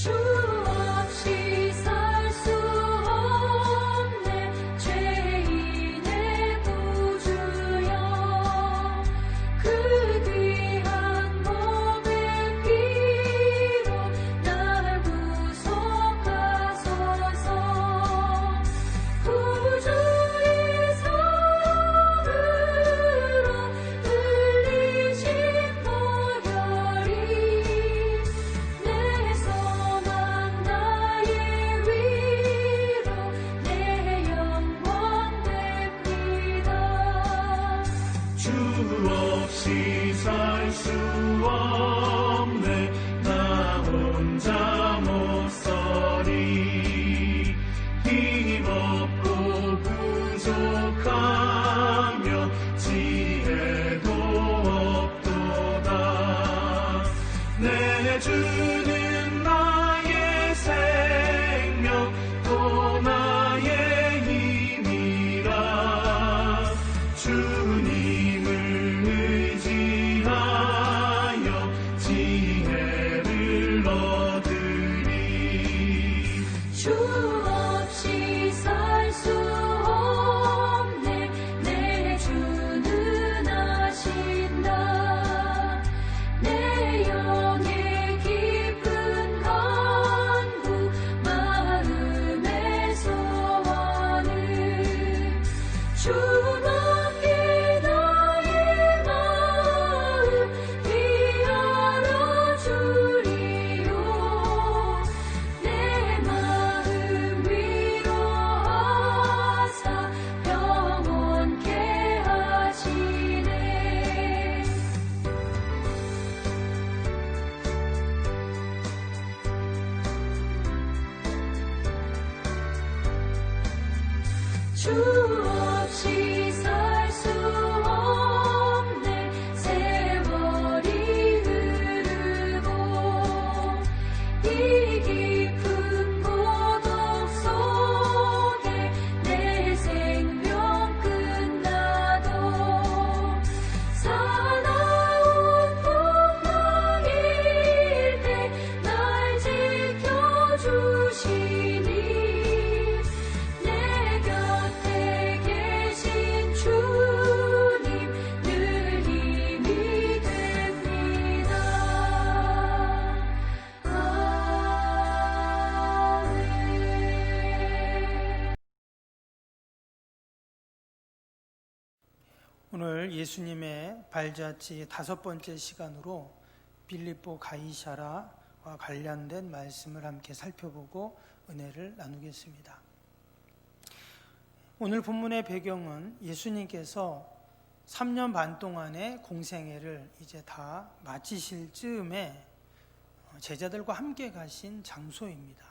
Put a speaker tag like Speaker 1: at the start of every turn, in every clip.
Speaker 1: 주 없이 살 수 없네. 세월이 흐르고 이 깊은 고독 속에 내 생명 끝나도 사나운 풍랑일 때 날 지켜주시니
Speaker 2: 오늘 예수님의 발자취 5번째 시간으로 빌립보 가이사라와 관련된 말씀을 함께 살펴보고 은혜를 나누겠습니다. 오늘 본문의 배경은 예수님께서 3년 반 동안의 공생애를 이제 다 마치실 즈음에 제자들과 함께 가신 장소입니다.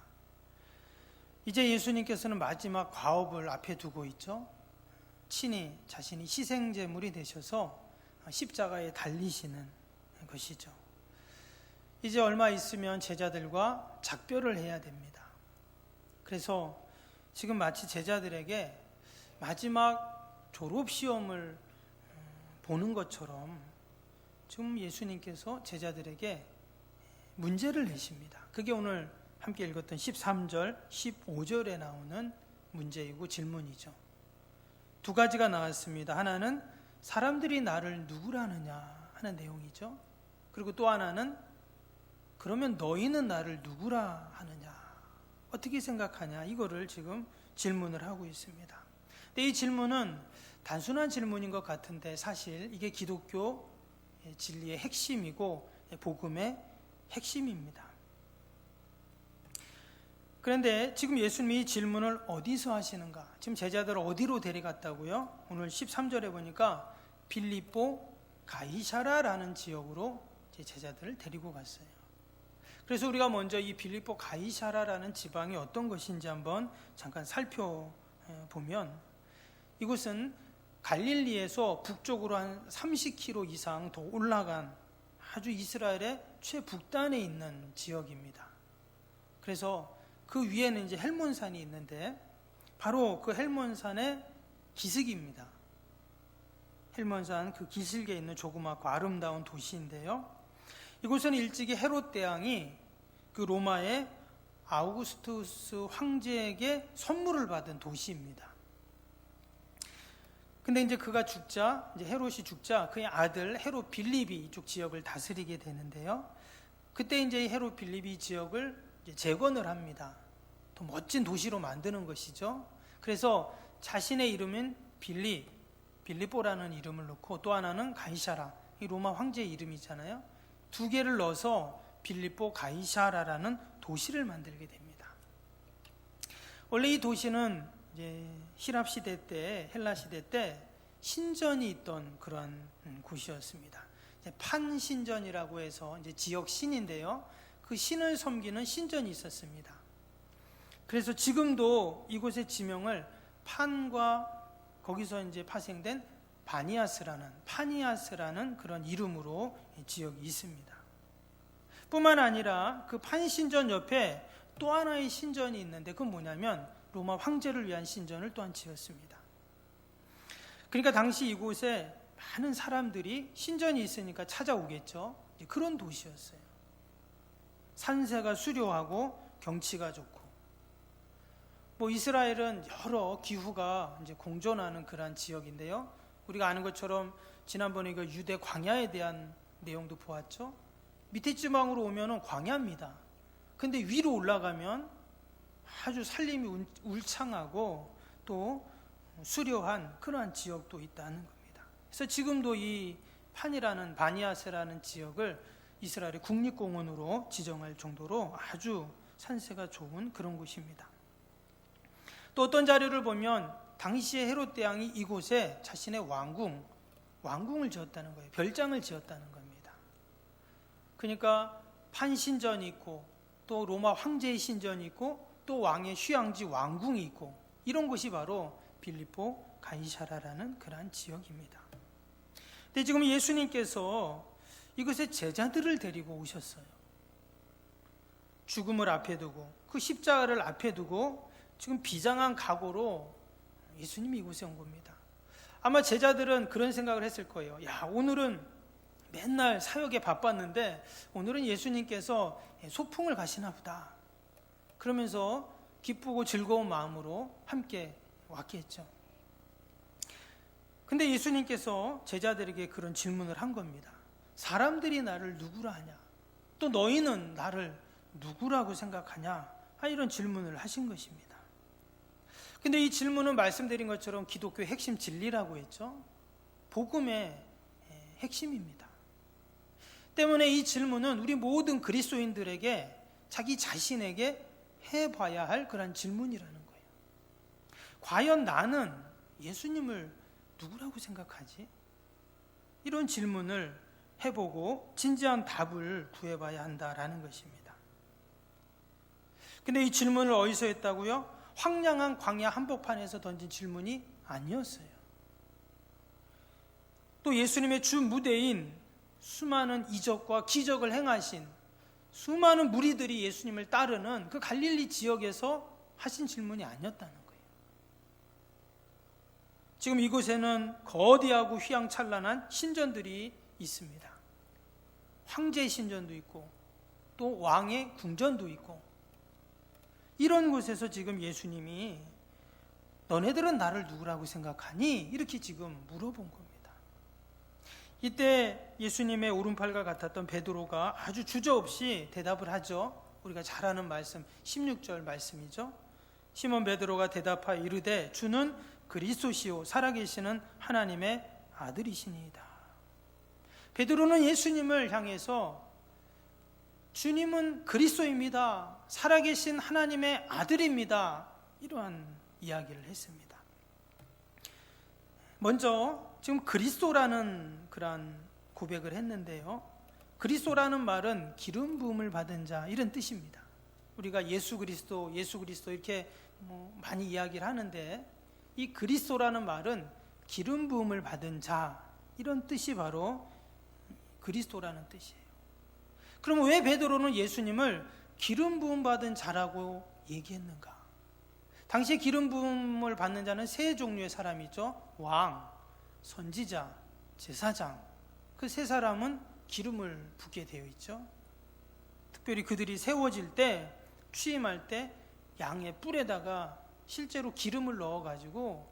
Speaker 2: 이제 예수님께서는 마지막 과업을 앞에 두고 있죠. 친히 자신이 희생제물이 되셔서 십자가에 달리시는 것이죠. 이제 얼마 있으면 제자들과 작별을 해야 됩니다. 그래서 지금 마치 제자들에게 마지막 졸업시험을 보는 것처럼 지금 예수님께서 제자들에게 문제를 내십니다. 그게 오늘 함께 읽었던 13절, 15절에 나오는 문제이고 질문이죠. 두 가지가 나왔습니다. 하나는 사람들이 나를 누구라느냐 하는 내용이죠. 그리고 또 하나는 그러면 너희는 나를 누구라 하느냐, 어떻게 생각하냐, 이거를 지금 질문을 하고 있습니다. 근데 이 질문은 단순한 질문인 것 같은데 사실 이게 기독교 진리의 핵심이고 복음의 핵심입니다. 그런데 지금 예수님이 질문을 어디서 하시는가? 지금 제자들을 어디로 데려갔다고요? 오늘 13절에 보니까 빌립보 가이사라라는 지역으로 제자들을 데리고 갔어요. 그래서 우리가 먼저 이 빌립보 가이사라라는 지방이 어떤 것인지 한번 잠깐 살펴보면, 이곳은 갈릴리에서 북쪽으로 한 30km 이상 더 올라간 아주 이스라엘의 최북단에 있는 지역입니다. 그래서 그 위에는 이제 헬몬산이 있는데 바로 그 헬몬산의 기슭입니다. 헬몬산 그 기슭에 있는 조그맣고 아름다운 도시인데요. 이곳은 일찍이 헤롯 대왕이 그 로마의 아우구스투스 황제에게 선물을 받은 도시입니다. 근데 이제 그가 죽자, 이제 헤롯이 죽자 그의 아들 헤롯 빌립이 이쪽 지역을 다스리게 되는데요. 그때 이제 헤롯 빌립이 지역을 이제 재건을 합니다. 더 멋진 도시로 만드는 것이죠. 그래서 자신의 이름은 빌립보라는 이름을 넣고 또 하나는 가이사라, 이 로마 황제의 이름이잖아요. 두 개를 넣어서 빌립보 가이사라라는 도시를 만들게 됩니다. 원래 이 도시는 이제 히랍 시대 때, 헬라 시대 때 신전이 있던 그런 곳이었습니다. 판신전이라고 해서 이제 지역 신인데요. 그 신을 섬기는 신전이 있었습니다. 그래서 지금도 이곳의 지명을 판과 거기서 이제 파생된 파니아스라는 그런 이름으로 지역이 있습니다. 뿐만 아니라 그 판신전 옆에 또 하나의 신전이 있는데 그건 뭐냐면 로마 황제를 위한 신전을 또한 지었습니다. 그러니까 당시 이곳에 많은 사람들이 신전이 있으니까 찾아오겠죠. 그런 도시였어요. 산세가 수려하고 경치가 좋고, 이스라엘은 여러 기후가 이제 공존하는 그러한 지역인데요. 우리가 아는 것처럼 지난번에 그 유대 광야에 대한 내용도 보았죠. 밑에 지방으로 오면은 광야입니다. 근데 위로 올라가면 아주 산림이 울창하고 또 수려한 그러한 지역도 있다는 겁니다. 그래서 지금도 이 바니아스라는 지역을 이스라엘의 국립공원으로 지정할 정도로 아주 산세가 좋은 그런 곳입니다. 또 어떤 자료를 보면 당시에 헤롯 대왕이 이곳에 자신의 왕궁을 지었다는 거예요. 별장을 지었다는 겁니다. 그러니까 판신전이 있고 또 로마 황제의 신전이 있고 또 왕의 휴양지 왕궁이 있고, 이런 곳이 바로 빌립보 가이사라라는 그러한 지역입니다. 근데 지금 예수님께서 이곳에 제자들을 데리고 오셨어요. 죽음을 앞에 두고 그 십자가를 앞에 두고 지금 비장한 각오로 예수님이 이곳에 온 겁니다. 아마 제자들은 그런 생각을 했을 거예요. 야, 오늘은 맨날 사역에 바빴는데 오늘은 예수님께서 소풍을 가시나 보다. 그러면서 기쁘고 즐거운 마음으로 함께 왔겠죠. 근데 예수님께서 제자들에게 그런 질문을 한 겁니다. 사람들이 나를 누구라 하냐? 또 너희는 나를 누구라고 생각하냐? 이런 질문을 하신 것입니다. 근데 이 질문은 말씀드린 것처럼 기독교의 핵심 진리라고 했죠. 복음의 핵심입니다. 때문에 이 질문은 우리 모든 그리스도인들에게 자기 자신에게 해봐야 할 그런 질문이라는 거예요. 과연 나는 예수님을 누구라고 생각하지? 이런 질문을 해보고 진지한 답을 구해봐야 한다라는 것입니다. 근데 이 질문을 어디서 했다고요? 황량한 광야 한복판에서 던진 질문이 아니었어요. 또 예수님의 주 무대인 수많은 이적과 기적을 행하신 수많은 무리들이 예수님을 따르는 그 갈릴리 지역에서 하신 질문이 아니었다는 거예요. 지금 이곳에는 거대하고 휘황찬란한 신전들이 있습니다. 황제의 신전도 있고 또 왕의 궁전도 있고, 이런 곳에서 지금 예수님이 너네들은 나를 누구라고 생각하니? 이렇게 지금 물어본 겁니다. 이때 예수님의 오른팔과 같았던 베드로가 아주 주저없이 대답을 하죠. 우리가 잘 아는 말씀 16절 말씀이죠. 시몬 베드로가 대답하여 이르되 주는 그리스도시요 살아계시는 하나님의 아들이시니이다. 베드로는 예수님을 향해서 주님은 그리스도입니다. 살아계신 하나님의 아들입니다. 이러한 이야기를 했습니다. 먼저 지금 그리스도라는 그런 고백을 했는데요. 그리스도라는 말은 기름 부음을 받은 자, 이런 뜻입니다. 우리가 예수 그리스도 이렇게 많이 이야기를 하는데, 이 그리스도라는 말은 기름 부음을 받은 자, 이런 뜻이 바로 그리스도라는 뜻이에요. 그럼 왜 베드로는 예수님을 기름 부음 받은 자라고 얘기했는가? 당시에 기름 부음을 받는 자는 세 종류의 사람이죠. 왕, 선지자, 제사장. 그 세 사람은 기름을 붓게 되어 있죠. 특별히 그들이 세워질 때 취임할 때 양의 뿔에다가 실제로 기름을 넣어가지고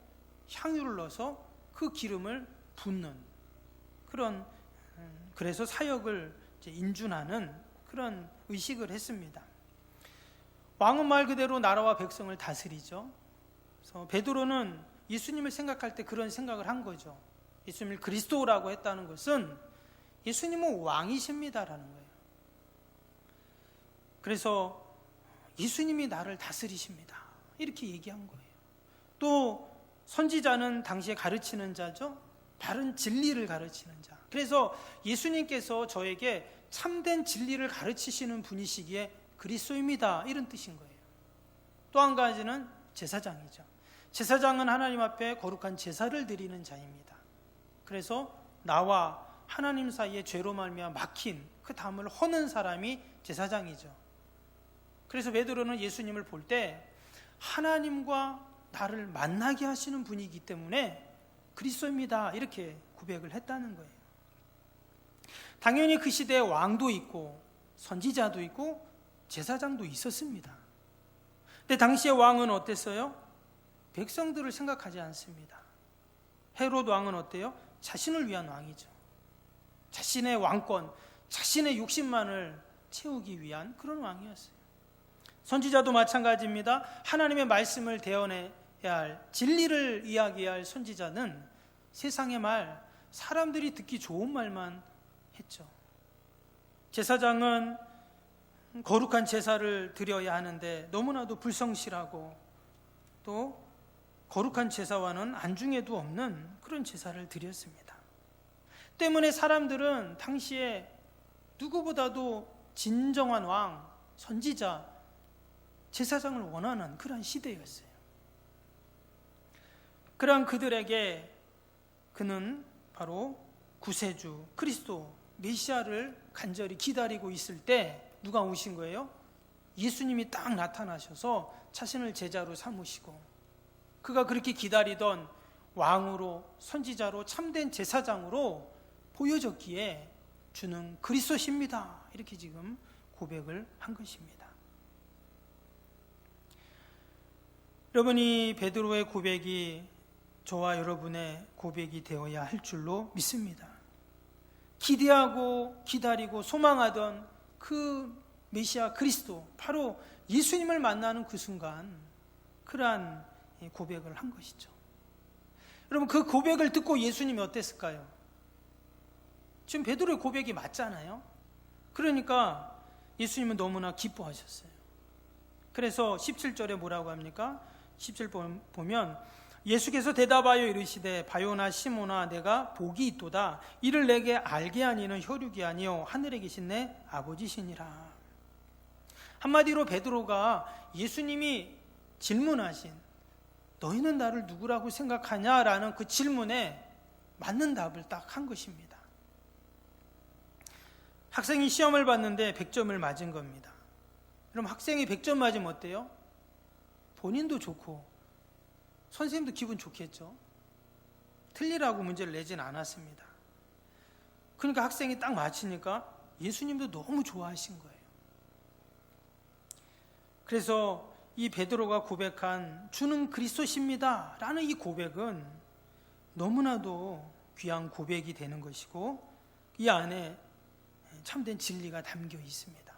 Speaker 2: 향유를 넣어서 그 기름을 붓는 그런, 그래서 사역을 이제 인준하는 그런 의식을 했습니다. 왕은 말 그대로 나라와 백성을 다스리죠. 그래서 베드로는 예수님을 생각할 때 그런 생각을 한 거죠. 예수님을 그리스도라고 했다는 것은 예수님은 왕이십니다라는 거예요. 그래서 예수님이 나를 다스리십니다, 이렇게 얘기한 거예요. 또 선지자는 당시에 가르치는 자죠. 바른 진리를 가르치는 자. 그래서 예수님께서 저에게 참된 진리를 가르치시는 분이시기에 그리스도입니다, 이런 뜻인 거예요. 또 한 가지는 제사장이죠. 제사장은 하나님 앞에 거룩한 제사를 드리는 자입니다. 그래서 나와 하나님 사이에 죄로 말미암아 막힌 그 담을 허는 사람이 제사장이죠. 그래서 베드로는 예수님을 볼 때 하나님과 나를 만나게 하시는 분이기 때문에 그리스도입니다, 이렇게 고백을 했다는 거예요. 당연히 그 시대에 왕도 있고 선지자도 있고 제사장도 있었습니다. 근데 당시의 왕은 어땠어요? 백성들을 생각하지 않습니다. 헤롯 왕은 어때요? 자신을 위한 왕이죠. 자신의 왕권, 자신의 욕심만을 채우기 위한 그런 왕이었어요. 선지자도 마찬가지입니다. 하나님의 말씀을 대언해야 할, 진리를 이야기해야 할 선지자는 세상의 말, 사람들이 듣기 좋은 말만 했죠. 제사장은 거룩한 제사를 드려야 하는데 너무나도 불성실하고 또 거룩한 제사와는 안중에도 없는 그런 제사를 드렸습니다. 때문에 사람들은 당시에 누구보다도 진정한 왕, 선지자, 제사장을 원하는 그런 시대였어요. 그런 그들에게 그는 바로 구세주 그리스도 메시아를 간절히 기다리고 있을 때 누가 오신 거예요? 예수님이 딱 나타나셔서 자신을 제자로 삼으시고 그가 그렇게 기다리던 왕으로, 선지자로, 참된 제사장으로 보여졌기에 주는 그리스도십니다, 이렇게 지금 고백을 한 것입니다. 여러분이 베드로의 고백이 저와 여러분의 고백이 되어야 할 줄로 믿습니다. 기대하고 기다리고 소망하던 그 메시아 그리스도, 바로 예수님을 만나는 그 순간 그러한 고백을 한 것이죠. 여러분, 그 고백을 듣고 예수님이 어땠을까요? 지금 베드로의 고백이 맞잖아요. 그러니까 예수님은 너무나 기뻐하셨어요. 그래서 17절에 뭐라고 합니까? 17절 보면 예수께서 대답하여 이르시되 바요나 시몬아 내가 복이 있도다. 이를 내게 알게 하니는 혈육이 아니요 하늘에 계신 내 아버지시니라. 한마디로 베드로가 예수님이 질문하신 너희는 나를 누구라고 생각하냐라는 그 질문에 맞는 답을 딱 한 것입니다. 학생이 시험을 봤는데 100점을 맞은 겁니다. 그럼 학생이 100점 맞으면 어때요? 본인도 좋고 선생님도 기분 좋겠죠. 틀리라고 문제를 내진 않았습니다. 그러니까 학생이 딱 맞히니까 예수님도 너무 좋아하신 거예요. 그래서 이 베드로가 고백한 주는 그리스도십니다 라는 이 고백은 너무나도 귀한 고백이 되는 것이고 이 안에 참된 진리가 담겨 있습니다.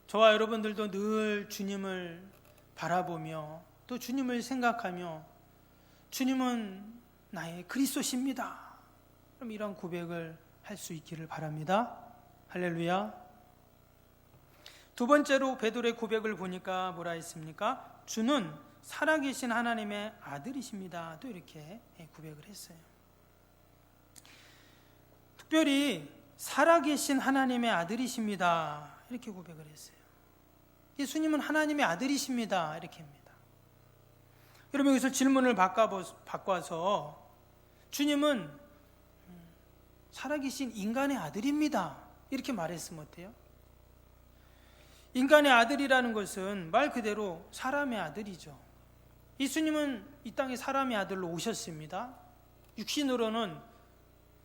Speaker 2: 저와 여러분들도 늘 주님을 바라보며 또 주님을 생각하며 주님은 나의 그리스도십니다, 그럼 이런 고백을 할 수 있기를 바랍니다. 할렐루야. 두 번째로 베드로의 고백을 보니까 뭐라 했습니까? 주는 살아계신 하나님의 아들이십니다, 또 이렇게 고백을 했어요. 특별히 살아계신 하나님의 아들이십니다, 이렇게 고백을 했어요. 예수님은 하나님의 아들이십니다, 이렇게 합니다. 여러분, 여기서 질문을 바꿔서 주님은 살아계신 인간의 아들입니다, 이렇게 말했으면 어때요? 인간의 아들이라는 것은 말 그대로 사람의 아들이죠. 예수님은 이 땅에 사람의 아들로 오셨습니다. 육신으로는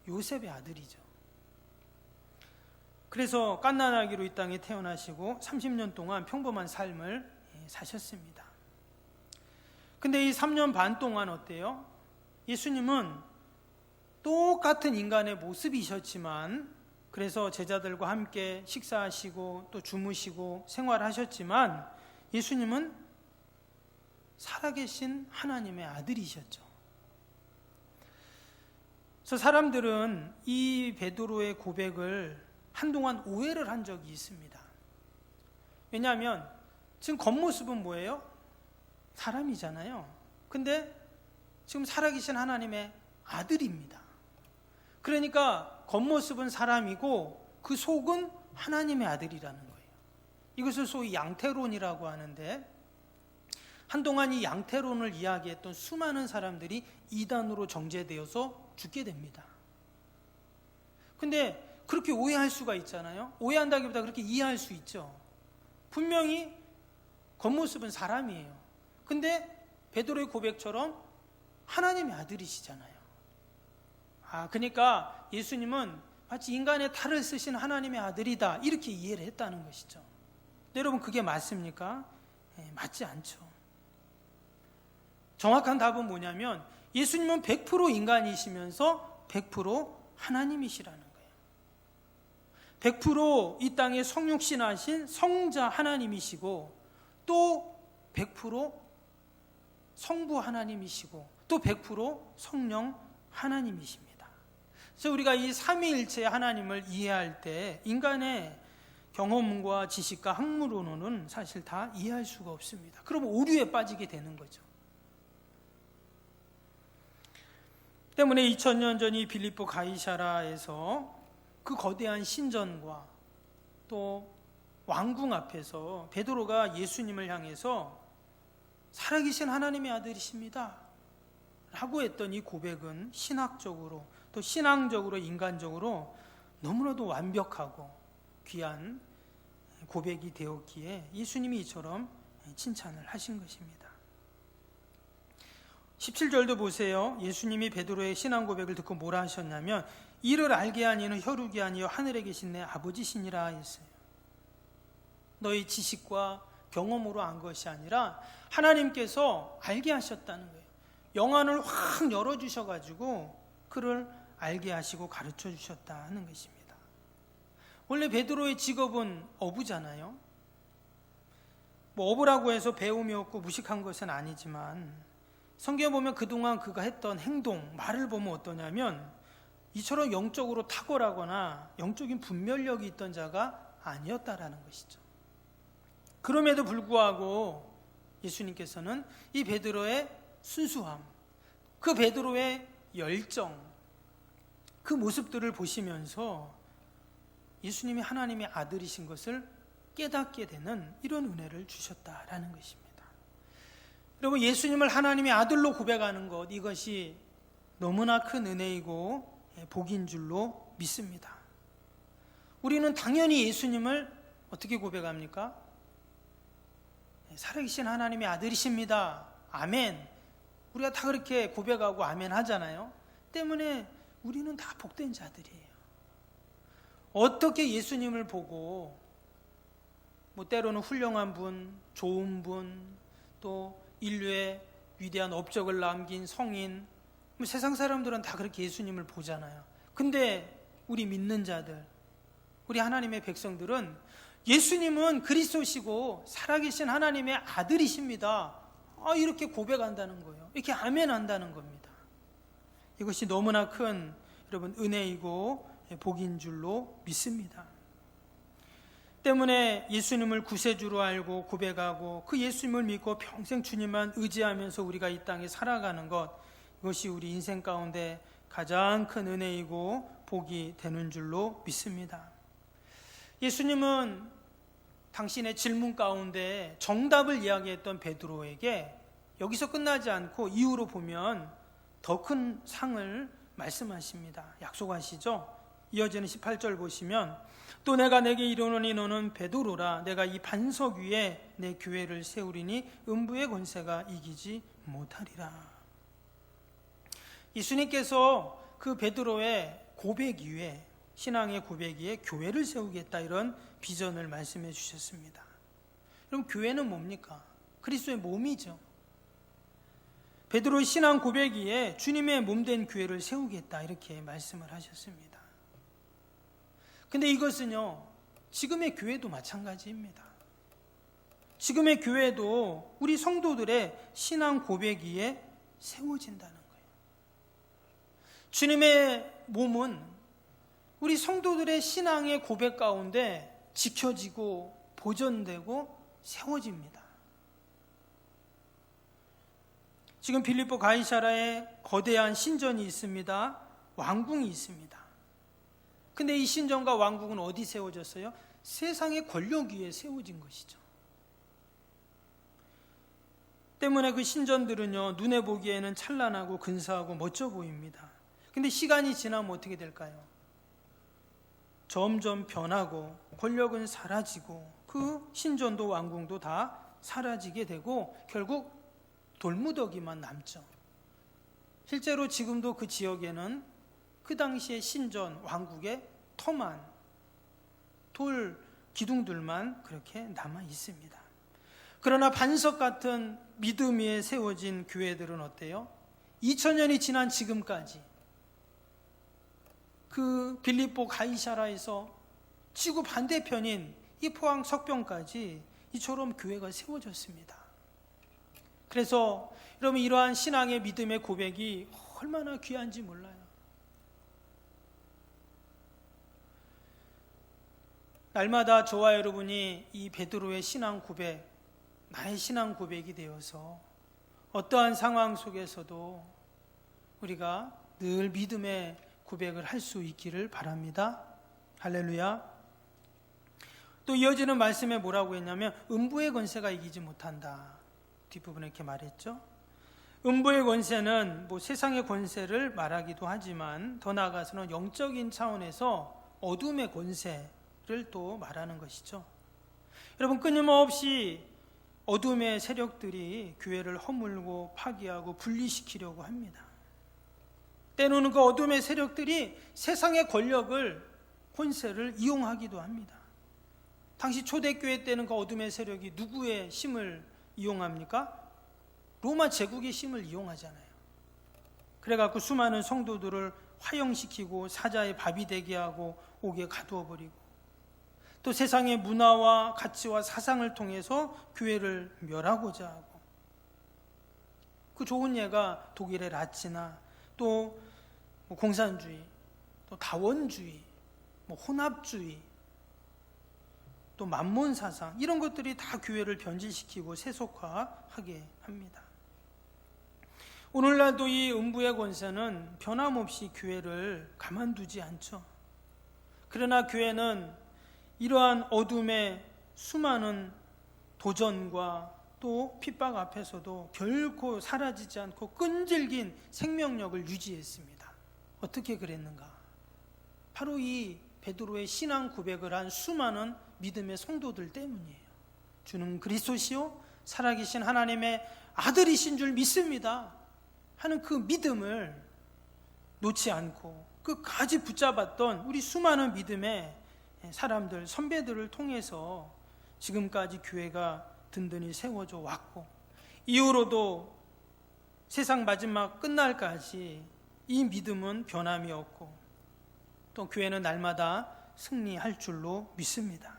Speaker 2: 요셉의 아들이죠. 그래서 갓난아기로 이 땅에 태어나시고 30년 동안 평범한 삶을 사셨습니다. 근데 이 3년 반 동안 어때요? 예수님은 똑같은 인간의 모습이셨지만, 그래서 제자들과 함께 식사하시고 또 주무시고 생활하셨지만, 예수님은 살아계신 하나님의 아들이셨죠. 그래서 사람들은 이 베드로의 고백을 한동안 오해를 한 적이 있습니다. 왜냐하면 지금 겉모습은 뭐예요? 사람이잖아요. 근데 지금 살아계신 하나님의 아들입니다. 그러니까 겉모습은 사람이고 그 속은 하나님의 아들이라는 거예요. 이것을 소위 양태론이라고 하는데, 한동안 이 양태론을 이야기했던 수많은 사람들이 이단으로 정죄되어서 죽게 됩니다. 근데 그렇게 오해할 수가 있잖아요. 오해한다기보다 그렇게 이해할 수 있죠. 분명히 겉모습은 사람이에요. 근데 베드로의 고백처럼 하나님의 아들이시잖아요. 그러니까 예수님은 마치 인간의 탈을 쓰신 하나님의 아들이다, 이렇게 이해를 했다는 것이죠. 여러분, 그게 맞습니까? 맞지 않죠. 정확한 답은 뭐냐면 예수님은 100% 인간이시면서 100% 하나님이시라는 거예요. 100% 이 땅에 성육신하신 성자 하나님이시고, 또 100% 성부 하나님이시고, 또 100% 성령 하나님이십니다. 그래서 우리가 이 삼위일체의 하나님을 이해할 때 인간의 경험과 지식과 학문으로는 사실 다 이해할 수가 없습니다. 그러면 오류에 빠지게 되는 거죠. 때문에 2000년 전 이 빌립보 가이사라에서 그 거대한 신전과 또 왕궁 앞에서 베드로가 예수님을 향해서 살아계신 하나님의 아들이십니다 라고 했던 이 고백은 신학적으로, 또 신앙적으로, 인간적으로 너무나도 완벽하고 귀한 고백이 되었기에 예수님이 이처럼 칭찬을 하신 것입니다. 17절도 보세요. 예수님이 베드로의 신앙 고백을 듣고 뭐라 하셨냐면, 이를 알게 한 이는 혈육이 아니요 하늘에 계신 내 아버지시니라 했어요. 너희 지식과 경험으로 안 것이 아니라 하나님께서 알게 하셨다는 거예요. 영안을 확 열어주셔가지고 그를 알게 하시고 가르쳐 주셨다는 것입니다. 원래 베드로의 직업은 어부잖아요. 어부라고 해서 배움이 없고 무식한 것은 아니지만, 성경에 보면 그동안 그가 했던 행동, 말을 보면 어떠냐면 이처럼 영적으로 탁월하거나 영적인 분별력이 있던 자가 아니었다라는 것이죠. 그럼에도 불구하고 예수님께서는 이 베드로의 순수함, 그 베드로의 열정, 그 모습들을 보시면서 예수님이 하나님의 아들이신 것을 깨닫게 되는 이런 은혜를 주셨다라는 것입니다. 여러분, 예수님을 하나님의 아들로 고백하는 것, 이것이 너무나 큰 은혜이고 복인 줄로 믿습니다. 우리는 당연히 예수님을 어떻게 고백합니까? 살아계신 하나님의 아들이십니다. 아멘. 우리가 다 그렇게 고백하고 아멘 하잖아요. 때문에 우리는 다 복된 자들이에요. 어떻게 예수님을 보고 때로는 훌륭한 분, 좋은 분, 또 인류의 위대한 업적을 남긴 성인, 세상 사람들은 다 그렇게 예수님을 보잖아요. 근데 우리 믿는 자들, 우리 하나님의 백성들은 예수님은 그리스도시고 살아계신 하나님의 아들이십니다, 이렇게 고백한다는 거예요. 이렇게 아멘 한다는 겁니다. 이것이 너무나 큰 여러분 은혜이고 복인 줄로 믿습니다. 때문에 예수님을 구세주로 알고 고백하고 그 예수님을 믿고 평생 주님만 의지하면서 우리가 이 땅에 살아가는 것, 이것이 우리 인생 가운데 가장 큰 은혜이고 복이 되는 줄로 믿습니다. 예수님은 당신의 질문 가운데 정답을 이야기했던 베드로에게 여기서 끝나지 않고 이후로 보면 더 큰 상을 말씀하십니다. 약속하시죠? 이어지는 18절 보시면, 또 내가 내게 이르노니 너는 베드로라, 내가 이 반석 위에 내 교회를 세우리니 음부의 권세가 이기지 못하리라. 예수님께서 그 베드로의 고백 이후에 신앙의 고백이에 교회를 세우겠다, 이런 비전을 말씀해 주셨습니다. 그럼 교회는 뭡니까? 그리스도의 몸이죠. 베드로의 신앙 고백이에 주님의 몸된 교회를 세우겠다, 이렇게 말씀을 하셨습니다. 근데 이것은요, 지금의 교회도 마찬가지입니다. 지금의 교회도 우리 성도들의 신앙 고백 위에 세워진다는 거예요. 주님의 몸은 우리 성도들의 신앙의 고백 가운데 지켜지고 보존되고 세워집니다. 지금 빌립보 가이사라에 거대한 신전이 있습니다. 왕궁이 있습니다. 근데 이 신전과 왕궁은 어디 세워졌어요? 세상의 권력 위에 세워진 것이죠. 때문에 그 신전들은요, 눈에 보기에는 찬란하고 근사하고 멋져 보입니다. 근데 시간이 지나면 어떻게 될까요? 점점 변하고 권력은 사라지고 그 신전도 왕궁도 다 사라지게 되고 결국 돌무더기만 남죠. 실제로 지금도 그 지역에는 그 당시의 신전 왕국의 터만, 돌 기둥들만 그렇게 남아 있습니다. 그러나 반석 같은 믿음 위에 세워진 교회들은 어때요? 2000년이 지난 지금까지 그 빌립보 가이사라에서 지구 반대편인 이 포항 석병까지 이처럼 교회가 세워졌습니다. 그래서 여러분, 이러한 신앙의 믿음의 고백이 얼마나 귀한지 몰라요. 날마다 저와 여러분이 이 베드로의 신앙 고백, 나의 신앙 고백이 되어서 어떠한 상황 속에서도 우리가 늘 믿음의 고백을 할 수 있기를 바랍니다. 할렐루야. 또 이어지는 말씀에 뭐라고 했냐면 음부의 권세가 이기지 못한다. 뒷부분에 이렇게 말했죠. 음부의 권세는 뭐 세상의 권세를 말하기도 하지만 더 나아가서는 영적인 차원에서 어둠의 권세를 또 말하는 것이죠. 여러분, 끊임없이 어둠의 세력들이 교회를 허물고 파괴하고 분리시키려고 합니다. 때로는 그 어둠의 세력들이 세상의 권력을, 권세를 이용하기도 합니다. 당시 초대교회 때는 그 어둠의 세력이 누구의 힘을 이용합니까? 로마 제국의 힘을 이용하잖아요. 그래갖고 수많은 성도들을 화형시키고 사자의 밥이 되게 하고 옥에 가두어 버리고, 또 세상의 문화와 가치와 사상을 통해서 교회를 멸하고자 하고, 그 좋은 예가 독일의 나치나 또 공산주의, 또 다원주의, 혼합주의, 또 만몬 사상, 이런 것들이 다 교회를 변질시키고 세속화하게 합니다. 오늘날도 이 음부의 권세는 변함없이 교회를 가만두지 않죠. 그러나 교회는 이러한 어둠의 수많은 도전과 또 핍박 앞에서도 결코 사라지지 않고 끈질긴 생명력을 유지했습니다. 어떻게 그랬는가? 바로 이 베드로의 신앙 고백을 한 수많은 믿음의 성도들 때문이에요. 주는 그리스도시요 살아계신 하나님의 아들이신 줄 믿습니다 하는 그 믿음을 놓지 않고 끝까지 붙잡았던 우리 수많은 믿음의 사람들, 선배들을 통해서 지금까지 교회가 든든히 세워져 왔고, 이후로도 세상 마지막 끝날까지 이 믿음은 변함이 없고 또 교회는 날마다 승리할 줄로 믿습니다.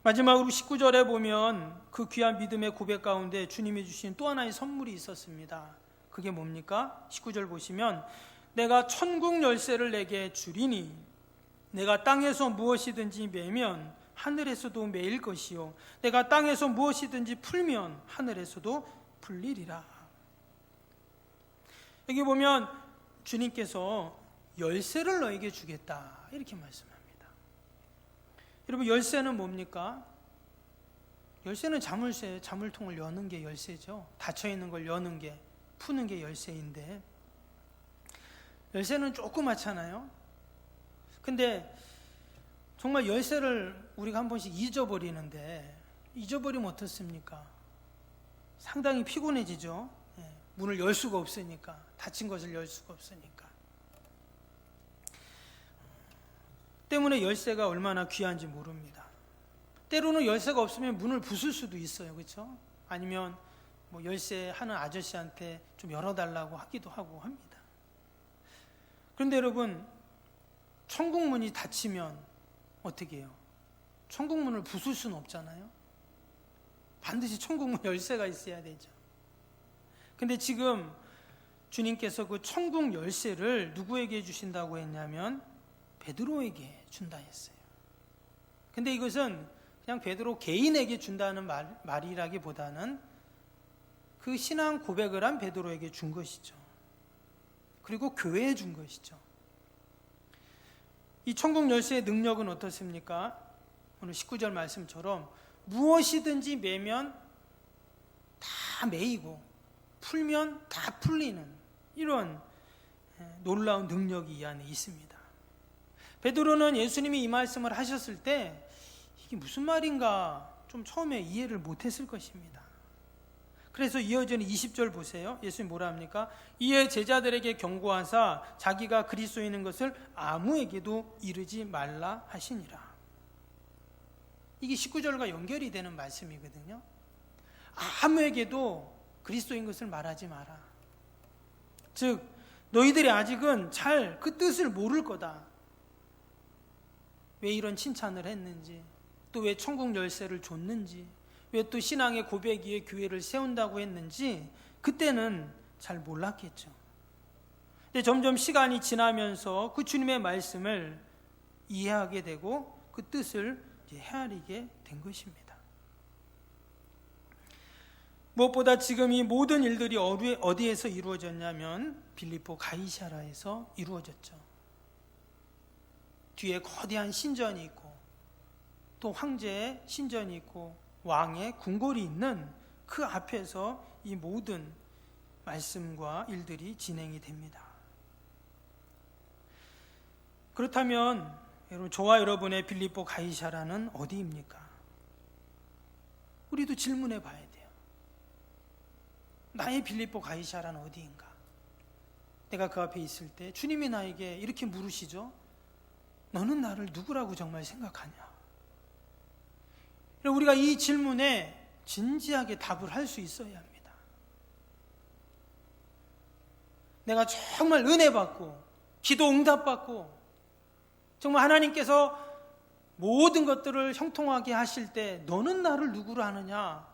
Speaker 2: 마지막으로 19절에 보면 그 귀한 믿음의 고백 가운데 주님이 주신 또 하나의 선물이 있었습니다. 그게 뭡니까? 19절 보시면 내가 천국 열쇠를 내게 주리니 내가 땅에서 무엇이든지 매면 하늘에서도 매일 것이요 내가 땅에서 무엇이든지 풀면 하늘에서도 풀리리라. 여기 보면 주님께서 열쇠를 너에게 주겠다, 이렇게 말씀합니다. 여러분, 열쇠는 뭡니까? 열쇠는 자물쇠, 자물통을 여는 게 열쇠죠. 닫혀있는 걸 여는 게, 푸는 게 열쇠인데, 열쇠는 조그맣잖아요. 근데 정말 열쇠를 우리가 한 번씩 잊어버리는데, 잊어버리면 어떻습니까? 상당히 피곤해지죠. 문을 열 수가 없으니까, 닫힌 것을 열 수가 없으니까. 때문에 열쇠가 얼마나 귀한지 모릅니다. 때로는 열쇠가 없으면 문을 부술 수도 있어요. 그렇죠? 아니면 뭐 열쇠 하는 아저씨한테 좀 열어달라고 하기도 하고 합니다. 그런데 여러분, 천국문이 닫히면 어떻게 해요? 천국문을 부술 수는 없잖아요. 반드시 천국문 열쇠가 있어야 되죠. 근데 지금 주님께서 그 천국 열쇠를 누구에게 주신다고 했냐면 베드로에게 준다 했어요. 근데 이것은 그냥 베드로 개인에게 준다는 말이라기보다는 그 신앙 고백을 한 베드로에게 준 것이죠. 그리고 교회에 준 것이죠. 이 천국 열쇠의 능력은 어떻습니까? 오늘 19절 말씀처럼 무엇이든지 매면 다 매이고 풀면 다 풀리는 이런 놀라운 능력이 이 안에 있습니다. 베드로는 예수님이 이 말씀을 하셨을 때 이게 무슨 말인가 좀 처음에 이해를 못했을 것입니다. 그래서 이어지는 20절 보세요. 예수님 뭐라 합니까? 이에 제자들에게 경고하사 자기가 그리스도인 것을 아무에게도 이르지 말라 하시니라. 이게 19절과 연결이 되는 말씀이거든요. 아무에게도 그리스도인 것을 말하지 마라. 즉 너희들이 아직은 잘 그 뜻을 모를 거다. 왜 이런 칭찬을 했는지, 또 왜 천국 열쇠를 줬는지, 왜 또 신앙의 고백 위에 교회를 세운다고 했는지 그때는 잘 몰랐겠죠. 근데 점점 시간이 지나면서 그 주님의 말씀을 이해하게 되고 그 뜻을 헤아리게 된 것입니다. 무엇보다 지금 이 모든 일들이 어디에서 이루어졌냐면 빌립보 가이사라에서 이루어졌죠. 뒤에 거대한 신전이 있고 또 황제의 신전이 있고 왕의 궁궐이 있는 그 앞에서 이 모든 말씀과 일들이 진행이 됩니다. 그렇다면 여러분, 저와 여러분의 빌립보 가이사라는 어디입니까? 우리도 질문해 봐야 돼요. 나의 빌립보 가이사라는 어디인가? 내가 그 앞에 있을 때 주님이 나에게 이렇게 물으시죠. 너는 나를 누구라고 정말 생각하냐? 우리가 이 질문에 진지하게 답을 할 수 있어야 합니다. 내가 정말 은혜 받고 기도 응답 받고 정말 하나님께서 모든 것들을 형통하게 하실 때 너는 나를 누구로 하느냐?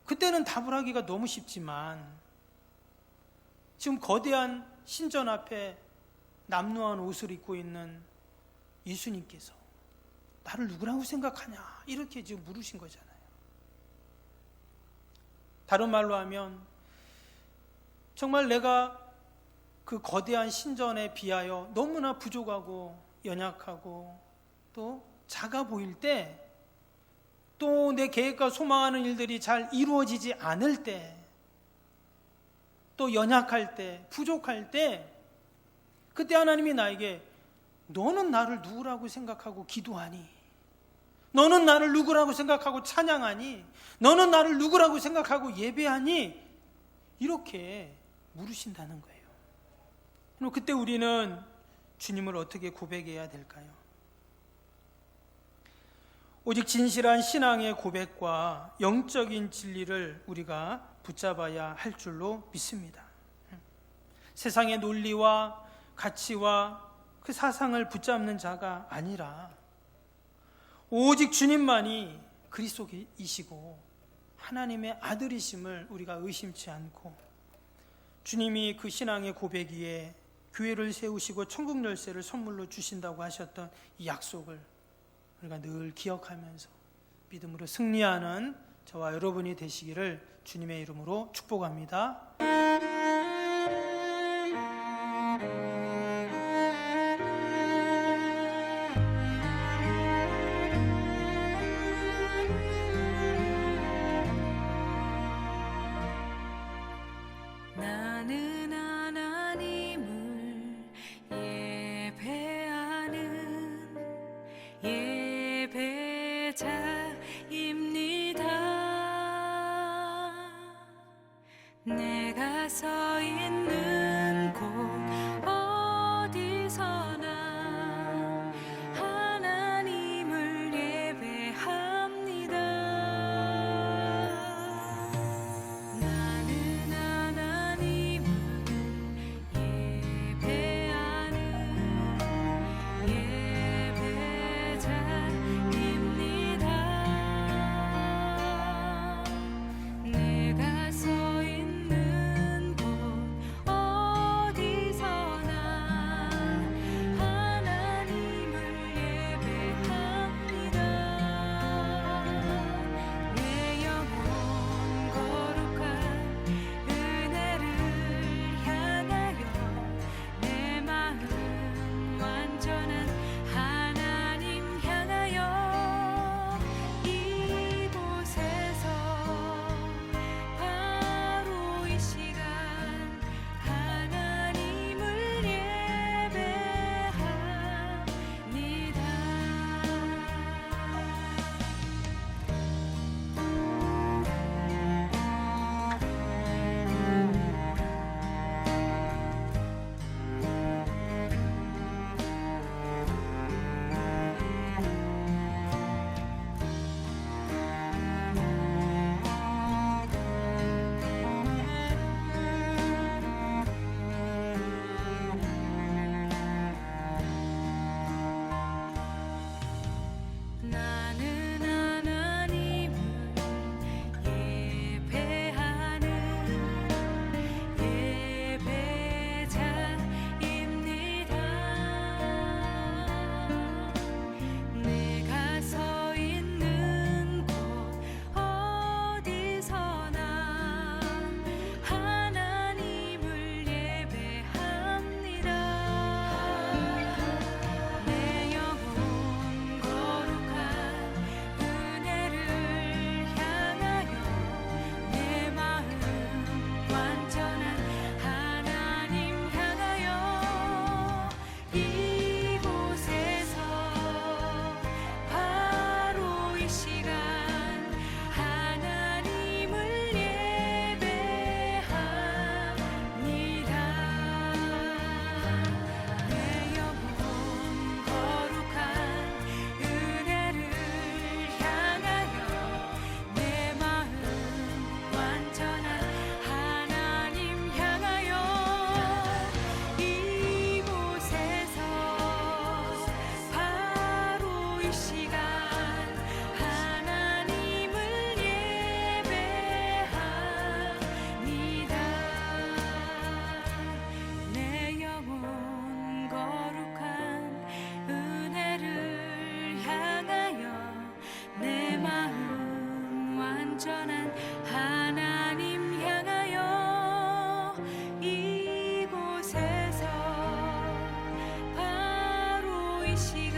Speaker 2: 그때는 답을 하기가 너무 쉽지만 지금 거대한 신전 앞에 남루한 옷을 입고 있는 예수님께서 나를 누구라고 생각하냐? 이렇게 지금 물으신 거잖아요. 다른 말로 하면 정말 내가 그 거대한 신전에 비하여 너무나 부족하고 연약하고 또 작아 보일 때, 또 내 계획과 소망하는 일들이 잘 이루어지지 않을 때, 또 연약할 때, 부족할 때, 그때 하나님이 나에게 너는 나를 누구라고 생각하고 기도하니? 너는 나를 누구라고 생각하고 찬양하니? 너는 나를 누구라고 생각하고 예배하니? 이렇게 물으신다는 거예요. 그럼 그때 우리는 주님을 어떻게 고백해야 될까요? 오직 진실한 신앙의 고백과 영적인 진리를 우리가 붙잡아야 할 줄로 믿습니다. 세상의 논리와 가치와 그 사상을 붙잡는 자가 아니라 오직 주님만이 그리스도이시고 하나님의 아들이심을 우리가 의심치 않고, 주님이 그 신앙의 고백 위에 교회를 세우시고 천국 열쇠를 선물로 주신다고 하셨던 이 약속을 우리가 늘 기억하면서 믿음으로 승리하는 저와 여러분이 되시기를 주님의 이름으로 축복합니다.
Speaker 1: 나는 하나님을 예배하는 예배자입니다. 내가 서 있는 곳 어디서나 이 시간